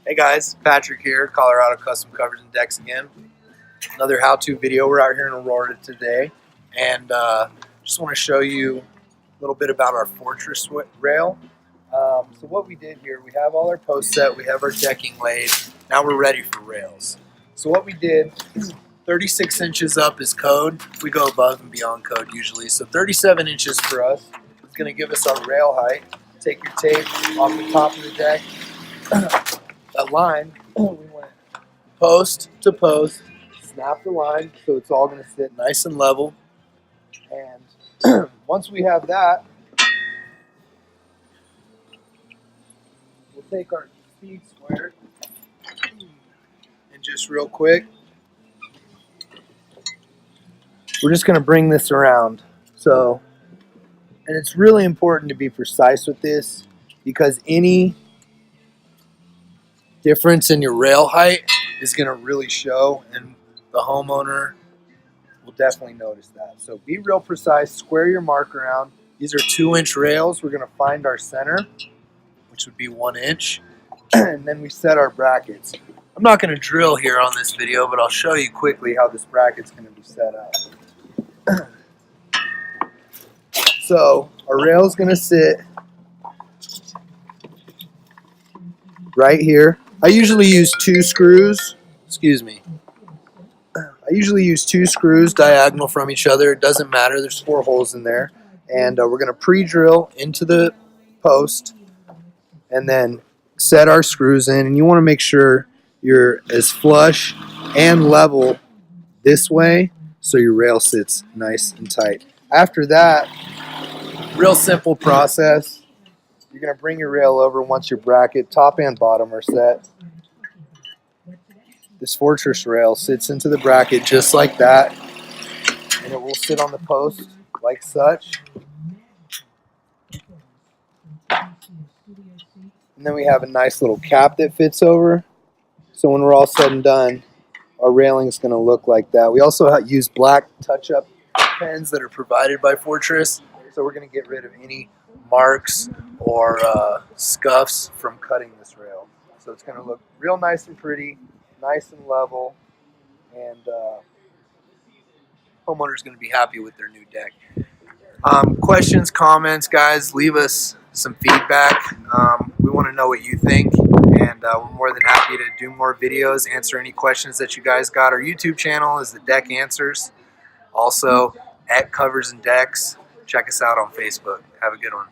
Hey guys, Patrick here, Colorado Custom Covers and Decks again. Another how-to video. We're out here in Aurora today, and just want to show you a little bit about our Fortress rail. So what we did here, we have all our posts set, we have our decking laid. Now we're ready for rails. So what we did, 36 inches up is code. We go above and beyond code usually. So 37 inches for us is going to give us our rail height. Take your tape off the top of the deck. That line, we went post to post, snap the line so it's all going to sit nice and level. And once we have that, we'll take our speed square and just real quick, we're just going to bring this around. So, and it's really important to be precise with this because any difference in your rail height is going to really show, and the homeowner will definitely notice that. So be real precise, square your mark around. These are 2-inch rails. We're going to find our center, which would be 1 inch, and then we set our brackets. I'm not going to drill here on this video, but I'll show you quickly how this bracket's going to be set up. So our rail is going to sit right here. I usually use 2 screws. Excuse me. I usually use 2 screws diagonal from each other. It doesn't matter. There's 4 holes in there. And we're going to pre-drill into the post and then set our screws in. And you want to make sure you're as flush and level this way so your rail sits nice and tight. After that, real simple process. You're going to bring your rail over once your bracket, top and bottom, are set. This Fortress rail sits into the bracket just like that, and it will sit on the post like such. And then we have a nice little cap that fits over. So when we're all said and done, our railing is going to look like that. We also use black touch-up pens that are provided by Fortress. So we're going to get rid of any marks or scuffs from cutting this rail. So it's going to look real nice and pretty, nice and level, and homeowner's going to be happy with their new deck. Questions, comments, guys, leave us some feedback. We want to know what you think, and we're more than happy to do more videos, answer any questions that you guys got. Our YouTube channel is The Deck Answers. Also, at Covers and Decks. Check us out on Facebook. Have a good one.